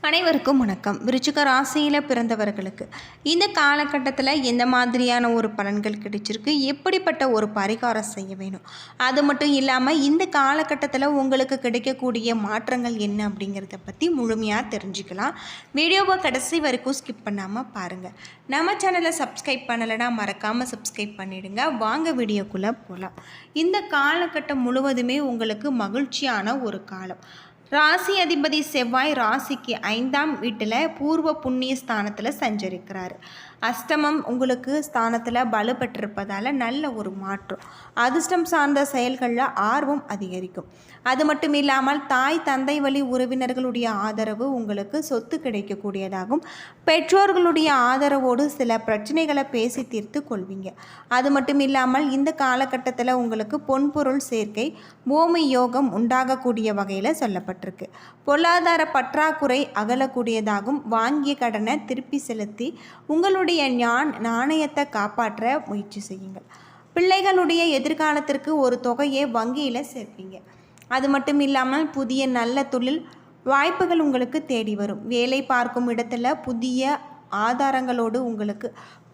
அனைவருக்கும் வணக்கம். விருச்சிக ராசியில் பிறந்தவர்களுக்கு இந்த காலகட்டத்தில் எந்த மாதிரியான ஒரு பலன்கள் கிடைச்சிருக்கு, எப்படிப்பட்ட ஒரு பரிகாரம் செய்ய வேணும், அது மட்டும் இல்லாமல் இந்த காலகட்டத்தில் உங்களுக்கு கிடைக்கக்கூடிய மாற்றங்கள் என்ன அப்படிங்கிறத பற்றி முழுமையாக தெரிஞ்சுக்கலாம். வீடியோவை கடைசி வரைக்கும் ஸ்கிப் பண்ணாமல் பாருங்கள். நம்ம சேனலை சப்ஸ்கிரைப் பண்ணலைன்னா மறக்காமல் சப்ஸ்கிரைப் பண்ணிவிடுங்க. வாங்க வீடியோக்குள்ளே போகலாம். இந்த காலகட்டம் முழுவதுமே உங்களுக்கு மகிழ்ச்சியான ஒரு காலம். ராசி அதிபதி செவ்வாய் ராசிக்கு 5ஆம் வீட்டில் பூர்வ புண்ணிய ஸ்தானத்தில் சஞ்சரிக்கிறார். அஷ்டமம் உங்களுக்கு ஸ்தானத்தில் பலுப்பட்டிருப்பதால் நல்ல ஒரு மாற்றம், அதிர்ஷ்டம் சார்ந்த செயல்களில் ஆர்வம் அதிகரிக்கும். அது மட்டும் இல்லாமல் தாய் தந்தை வழி உறவினர்களுடைய ஆதரவு உங்களுக்கு சொத்து கிடைக்கக்கூடியதாகும். பெற்றோர்களுடைய ஆதரவோடு சில பிரச்சனைகளை பேசி தீர்த்து கொள்வீங்க. அது மட்டும் இல்லாமல் இந்த காலகட்டத்தில் உங்களுக்கு பொன்பொருள் சேர்க்கை, பூமி யோகம் உண்டாகக்கூடிய வகையில் சொல்லப்பட்டிருக்கு. பொருளாதார பற்றாக்குறை அகலக்கூடியதாகும். வாங்கிய கடனை திருப்பி செலுத்தி உங்களுடைய நாணயத்தை காப்பாற்ற முயற்சி செய்யுங்கள். பிள்ளைகளுடைய எதிர்காலத்திற்கு ஒரு தொகையை வங்கியில் சேர்ப்பீங்க. அது மட்டும் இல்லாமல் புதிய நல்ல தொழில் வாய்ப்புகள் உங்களுக்கு தேடி வரும். வேலை பார்க்கும் இடத்துல புதிய ஆதாரங்களோடு உங்களுக்கு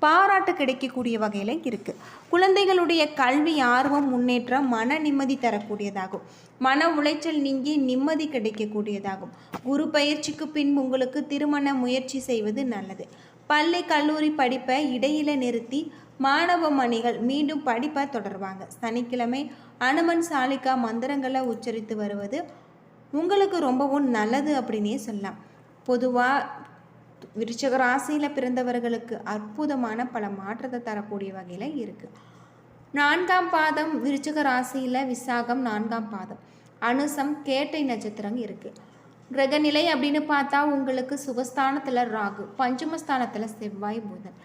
பாராட்டு கிடைக்கக்கூடிய வகையில் இருக்குது. குழந்தைகளுடைய கல்வி ஆர்வம் முன்னேற்றம் மன நிம்மதி தரக்கூடியதாகும். மன உளைச்சல் நீங்கி நிம்மதி கிடைக்கக்கூடியதாகும். குரு பயிற்சிக்கு பின் உங்களுக்கு திருமண முயற்சி செய்வது நல்லது. பள்ளி கல்லூரி படிப்பை இடையில நிறுத்தி மாணவ மணிகள் மீண்டும் படிப்பை தொடர்வாங்க. சனிக்கிழமை அனுமன் சாலிகா மந்திரங்களை உச்சரித்து வருவது உங்களுக்கு ரொம்பவும் நல்லது அப்படின்னே சொல்லலாம். பொதுவாக விருச்சிக ராசியில் பிறந்தவர்களுக்கு அற்புதமான பல மாற்றத்தை தரக்கூடிய வகையில் இருக்குது. 4ஆம் பாதம் விருச்சிக ராசியில் விசாகம் 4ஆம் பாதம், அனுசம் கேட்டை நட்சத்திரம் இருக்குது. கிரகநிலை அப்படின்னு பார்த்தா உங்களுக்கு சுகஸ்தானத்தில் ராகு, பஞ்சமஸ்தானத்தில் செவ்வாய் புதன்.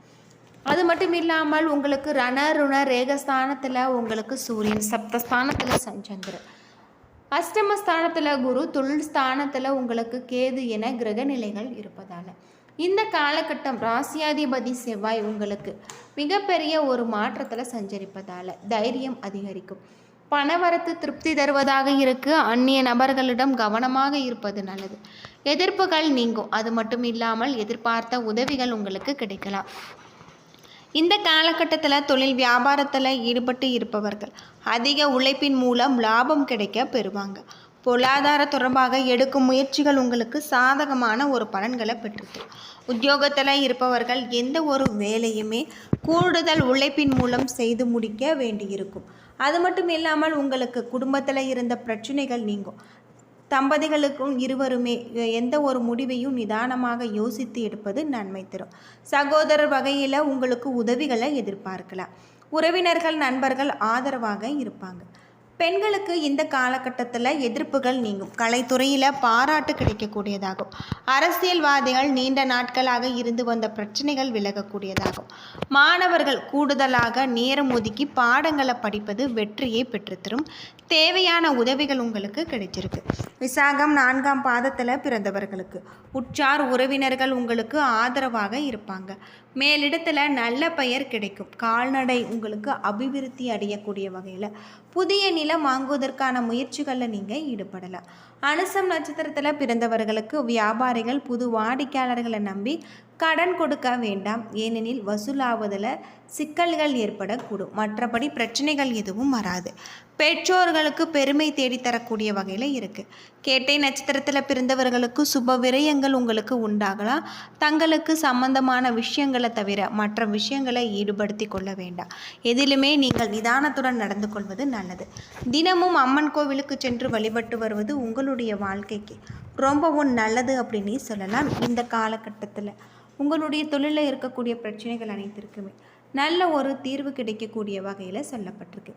அது மட்டும் இல்லாமல் உங்களுக்கு ருண ரேகஸ்தானத்தில் உங்களுக்கு சூரியன், சப்தஸ்தானத்தில் சந்திரன், அஷ்டமஸ்தானத்தில் குரு, தொழில் ஸ்தானத்தில் உங்களுக்கு கேது என கிரகநிலைகள் இருப்பதால் இந்த காலகட்டம் ராசியாதிபதி செவ்வாய் உங்களுக்கு மிகப்பெரிய ஒரு மாற்றத்தில் சஞ்சரிப்பதால் தைரியம் அதிகரிக்கும். பணவரத்து திருப்தி தருவதாக இருக்கு. அந்நிய நபர்களிடம் கவனமாக இருப்பது நல்லது. எதிர்ப்புகள் நீங்கும். அது மட்டும் இல்லாமல் எதிர்பார்த்த உதவிகள் உங்களுக்கு கிடைக்கலாம். இந்த காலகட்டத்தில் தொழில் வியாபாரத்தில் ஈடுபட்டு இருப்பவர்கள் அதிக உழைப்பின் மூலம் லாபம் கிடைக்க பெறுவாங்க. பொருளாதார தொடர்பாக எடுக்கும் முயற்சிகள் உங்களுக்கு சாதகமான ஒரு பலன்களை பெற்றுது. உத்தியோகத்தில் இருப்பவர்கள் எந்த ஒரு வேலையுமே கூடுதல் உழைப்பின் மூலம் செய்து முடிக்க வேண்டியிருக்கும். அது மட்டும் இல்லாமல் உங்களுக்கு குடும்பத்தில் இருந்த பிரச்சனைகள் நீங்கும். தம்பதிகளுக்கும் இருவருமே எந்த ஒரு முடிவையும் நிதானமாக யோசித்து எடுப்பது நன்மை தரும். சகோதரர் வகையில் உங்களுக்கு உதவிகளை எதிர்பார்க்கலாம். உறவினர்கள் நண்பர்கள் ஆதரவாக இருப்பாங்க. பெண்களுக்கு இந்த காலகட்டத்தில் எதிர்ப்புகள் நீங்கும். கலைத்துறையில் பாராட்டு கிடைக்கக்கூடியதாகும். அரசியல்வாதிகள் நீண்ட நாட்களாக இருந்து வந்த பிரச்சனைகள் விலகக்கூடியதாகும். மாணவர்கள் கூடுதலாக நேரம் ஒதுக்கி பாடங்களை படிப்பது வெற்றியை பெற்றுத்தரும். தேவையான உதவிகள் உங்களுக்கு கிடைச்சிருக்கு. விசாகம் 4ஆம் பாதத்தில் பிறந்தவர்களுக்கு உற்றார் உறவினர்கள் உங்களுக்கு ஆதரவாக இருப்பாங்க. மேலிடத்தில் நல்ல பெயர் கிடைக்கும். கால்நடை உங்களுக்கு அபிவிருத்தி அடையக்கூடிய வகையில் புதிய நிலம் வாங்குவதற்கான முயற்சிகளில் நீங்கள் ஈடுபடலாம். அனுசம் நட்சத்திரத்தில் பிறந்தவர்களுக்கு வியாபாரிகள் புது வாடிக்கையாளர்களை நம்பி கடன் கொடுக்க வேண்டாம். ஏனெனில் வசூலாவதில் சிக்கல்கள் ஏற்படக்கூடும். மற்றபடி பிரச்சனைகள் எதுவும் வராது. பெற்றோர்களுக்கு பெருமை தேடித்தரக்கூடிய வகையில் இருக்குது. கேட்டை நட்சத்திரத்தில் பிறந்தவர்களுக்கு சுப விரயங்கள் உங்களுக்கு உண்டாகலாம். தங்களுக்கு சம்பந்தமான விஷயங்களை தவிர மற்ற விஷயங்களை ஈடுபடுத்தி கொள்ள வேண்டாம். எதிலுமே நீங்கள் நிதானத்துடன் நடந்து கொள்வது நல்லது. தினமும் அம்மன் கோவிலுக்கு சென்று வழிபட்டு வருவது உங்களுடைய வாழ்க்கைக்கு ரொம்பவும் நல்லது அப்படின்னு சொல்லலாம். இந்த காலகட்டத்தில் உங்களுடைய தொழிலில் இருக்கக்கூடிய பிரச்சனைகள் அனைத்திற்குமே நல்ல ஒரு தீர்வு கிடைக்கக்கூடிய வகையில் சொல்லப்பட்டிருக்கு.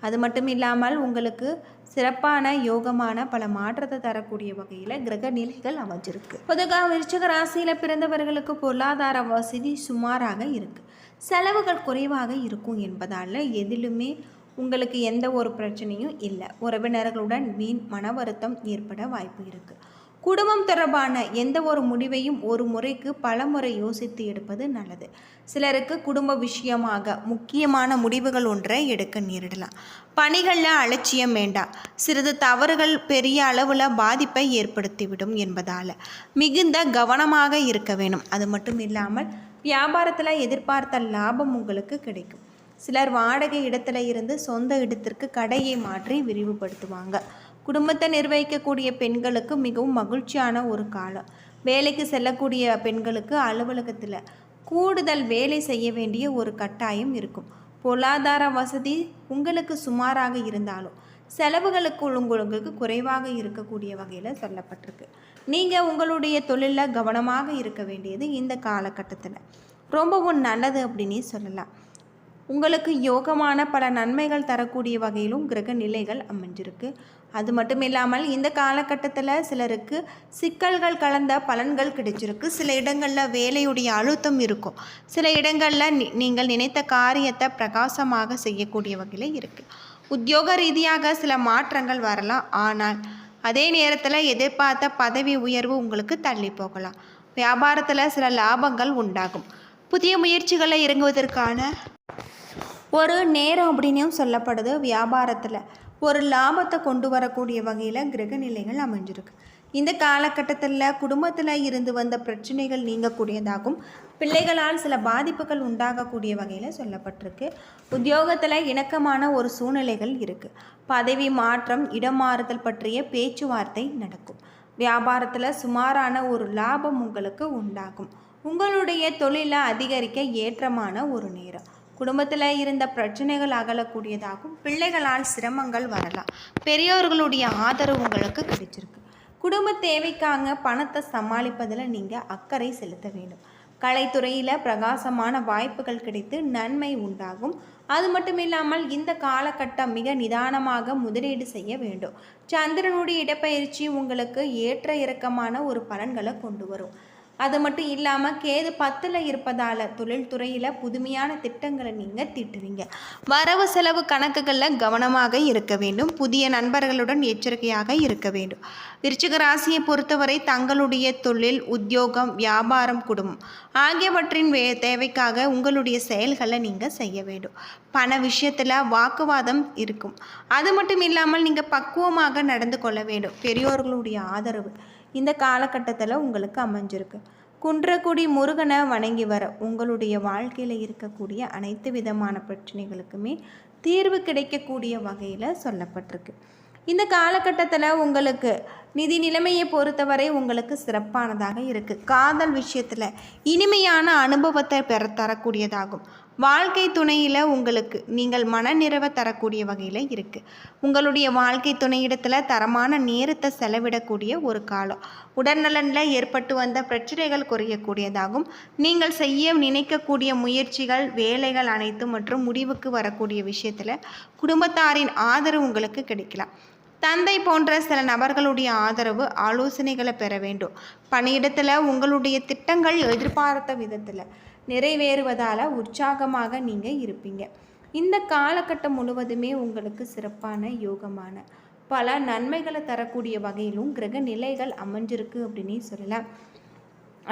அது மட்டும் இல்லாமல் உங்களுக்கு சிறப்பான யோகமான பல மாற்றத்தை தரக்கூடிய வகையில் கிரக நிலைகள் அமைஞ்சிருக்கு. பொதுவாக விருச்சிக ராசியில் பிறந்தவர்களுக்கு பொருளாதார வசதி சுமாராக இருக்குது. செலவுகள் குறைவாக இருக்கும் என்பதால் எதிலுமே உங்களுக்கு எந்த ஒரு பிரச்சனையும் இல்லை. உறவினர்களுடன் வீண் மன வருத்தம் ஏற்பட வாய்ப்பு இருக்குது. குடும்பம் தொடர்பான எந்த ஒரு முடிவையும் ஒரு முறைக்கு பல முறை யோசித்து எடுப்பது நல்லது. சிலருக்கு குடும்ப விஷயமாக முக்கியமான முடிவுகள் ஒன்றை எடுக்க நேரிடலாம். பணிகளில் அலட்சியம் வேண்டாம். சிறிது தவறுகள் பெரிய அளவில் பாதிப்பை ஏற்படுத்திவிடும் என்பதால் மிகுந்த கவனமாக இருக்க வேணும். அது மட்டும் இல்லாமல் வியாபாரத்தில் எதிர்பார்த்த லாபம் உங்களுக்கு கிடைக்கும். சிலர் வாடகை இடத்துல இருந்து சொந்த இடத்திற்கு கடையை மாற்றி விரிவுபடுத்துவாங்க. குடும்பத்தை நிர்வகிக்கக்கூடிய பெண்களுக்கு மிகவும் மகிழ்ச்சியான ஒரு காலம். வேலைக்கு செல்லக்கூடிய பெண்களுக்கு அலுவலகத்தில் கூடுதல் வேலை செய்ய வேண்டிய ஒரு கட்டாயம் இருக்கும். பொருளாதார வசதி உங்களுக்கு சுமாராக இருந்தாலும் செலவுகளுக்கு உங்களுக்கு குறைவாக இருக்கக்கூடிய வகையில் சொல்லப்பட்டிருக்கு. நீங்கள் உங்களுடைய தொழிலில் கவனமாக இருக்க வேண்டியது இந்த காலகட்டத்தில் ரொம்பவும் நல்லது அப்படின்னே சொல்லலாம். உங்களுக்கு யோகமான பல நன்மைகள் தரக்கூடிய வகையிலும் கிரக நிலைகள் அமைஞ்சிருக்கு. அது மட்டும் இல்லாமல் இந்த காலகட்டத்தில் சிலருக்கு சிக்கல்கள் கலந்த பலன்கள் கிடைச்சிருக்கு. சில இடங்களில் வேலையுடைய அழுத்தம் இருக்கும். சில இடங்களில் நீங்கள் நினைத்த காரியத்தை பிரகாசமாக செய்யக்கூடிய வகையில் இருக்குது. உத்தியோக ரீதியாக சில மாற்றங்கள் வரலாம். ஆனால் அதே நேரத்தில் எதிர்பார்த்த பதவி உயர்வு உங்களுக்கு தள்ளி போகலாம். வியாபாரத்தில் சில லாபங்கள் உண்டாகும். புதிய முயற்சிகளை இறங்குவதற்கான ஒரு நேரம் அப்படின்னும் சொல்லப்படுது. வியாபாரத்தில் ஒரு லாபத்தை கொண்டு வரக்கூடிய வகையில் கிரக நிலைகள் அமைஞ்சிருக்கு. இந்த காலகட்டத்தில் குடும்பத்தில் இருந்து வந்த பிரச்சனைகள் நீங்கக்கூடியதாகும். பிள்ளைகளால் சில பாதிப்புகள் உண்டாகக்கூடிய வகையில் சொல்லப்பட்டிருக்கு. உத்தியோகத்தில் இணக்கமான ஒரு சூழ்நிலைகள் இருக்குது. பதவி மாற்றம், இடமாறுதல் பற்றிய பேச்சுவார்த்தை நடக்கும். வியாபாரத்தில் சுமாரான ஒரு லாபம் உங்களுக்கு உண்டாகும். உங்களுடைய தொழிலை அதிகரிக்க ஏற்றமான ஒரு நேரம். குடும்பத்தில் இருந்த பிரச்சனைகள் அகலக்கூடியதாகும். பிள்ளைகளால் சிரமங்கள் வரலாம். பெரியோர்களுடைய ஆதரவு உங்களுக்கு கிடைச்சிருக்கு. குடும்ப தேவைக்காக பணத்தை சமாளிப்பதில் நீங்கள் அக்கறை செலுத்த வேண்டும். கலைத்துறையில் பிரகாசமான வாய்ப்புகள் கிடைத்து நன்மை உண்டாகும். அது மட்டும் இல்லாமல் இந்த காலகட்டம் மிக நிதானமாக முதலீடு செய்ய வேண்டும். சந்திரனுடைய இடப்பெயர்ச்சி உங்களுக்கு ஏற்ற இறக்கமான ஒரு பலன்களை கொண்டு வரும். அது மட்டும் இல்லாமல் கேது 10ல் இருப்பதால் தொழில்துறையில் புதுமையான திட்டங்களை நீங்கள் தீட்டுவீங்க. வரவு செலவு கணக்குகளில் கவனமாக இருக்க வேண்டும். புதிய நண்பர்களுடன் எச்சரிக்கையாக இருக்க வேண்டும். விருச்சிக ராசியை பொறுத்தவரை தங்களுடைய தொழில், உத்தியோகம், வியாபாரம், குடும்பம் ஆகியவற்றின் தேவைக்காக உங்களுடைய செயல்களை நீங்கள் செய்ய வேண்டும். பண விஷயத்தில் வாக்குவாதம் இருக்கும். அது மட்டும் இல்லாமல் நீங்கள் பக்குவமாக நடந்து கொள்ள வேண்டும். பெரியோர்களுடைய ஆதரவு இந்த காலகட்டத்தில் உங்களுக்கு அமைஞ்சிருக்கு. குன்றக்குடி முருகனை வணங்கி வர உங்களுடைய வாழ்க்கையில் இருக்கக்கூடிய அனைத்து விதமான பிரச்சனைகளுக்குமே தீர்வு கிடைக்கக்கூடிய வகையில் சொல்லப்பட்டிருக்கு. இந்த காலகட்டத்தில் உங்களுக்கு நிதி நிலைமையை பொறுத்தவரை உங்களுக்கு சிறப்பானதாக இருக்குது. காதல் விஷயத்தில் இனிமையான அனுபவத்தை தரக்கூடியதாகும். வாழ்க்கை துணையில் உங்களுக்கு நீங்கள் மனநிறைவை தரக்கூடிய வகையில் இருக்குது. உங்களுடைய வாழ்க்கை துணையிடத்தில் தரமான நேரத்தை செலவிடக்கூடிய ஒரு காலம். உடல்நலனில் ஏற்பட்டு வந்த பிரச்சனைகள் குறையக்கூடியதாகும். நீங்கள் செய்ய நினைக்கக்கூடிய முயற்சிகள், வேலைகள் அனைத்தும் மற்றும் முடிவுக்கு வரக்கூடிய விஷயத்தில் குடும்பத்தாரின் ஆதரவு உங்களுக்கு கிடைக்கலாம். தந்தை போன்ற சில நபர்களுடைய ஆதரவு, ஆலோசனைகளை பெற வேண்டும். பணியிடத்தில் உங்களுடைய திட்டங்கள் எதிர்பார்த்த விதத்தில் நிறைவேறுவதால் உற்சாகமாக நீங்கள் இருப்பீங்க. இந்த காலகட்டம் முழுவதுமே உங்களுக்கு சிறப்பான யோகமான பல நன்மைகளை தரக்கூடிய வகையிலும் கிரக நிலைகள் அமைஞ்சிருக்கு அப்படின்னே சொல்லலாம்.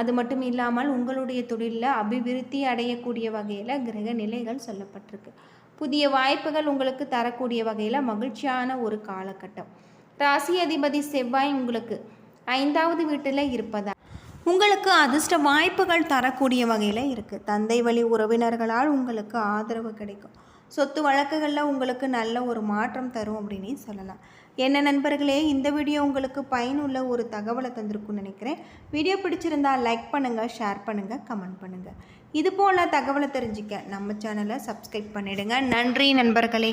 அது மட்டும் இல்லாமல் உங்களுடைய தொழிலில் அபிவிருத்தி அடையக்கூடிய வகையில் கிரக நிலைகள் சொல்லப்பட்டிருக்கு. புதிய வாய்ப்புகள் உங்களுக்கு தரக்கூடிய வகையில் மகிழ்ச்சியான ஒரு காலகட்டம். ராசி அதிபதி செவ்வாய் உங்களுக்கு 5வது வீட்டில் இருப்பதால் உங்களுக்கு அதிர்ஷ்ட வாய்ப்புகள் தரக்கூடிய வகையில் இருக்குது. தந்தை வழி உறவினர்களால் உங்களுக்கு ஆதரவு கிடைக்கும். சொத்து வழக்குகளில் உங்களுக்கு நல்ல ஒரு மாற்றம் தரும் அப்படின்னே சொல்லலாம். என்ன நண்பர்களே, இந்த வீடியோ உங்களுக்கு பயனுள்ள ஒரு தகவலை தந்திருக்குன்னு நினைக்கிறேன். வீடியோ பிடிச்சிருந்தால் லைக் பண்ணுங்கள், ஷேர் பண்ணுங்கள், கமெண்ட் பண்ணுங்கள். இது போல் தகவலை தெரிஞ்சிக்க நம்ம சேனலை சப்ஸ்கிரைப் பண்ணிவிடுங்க. நன்றி நண்பர்களே.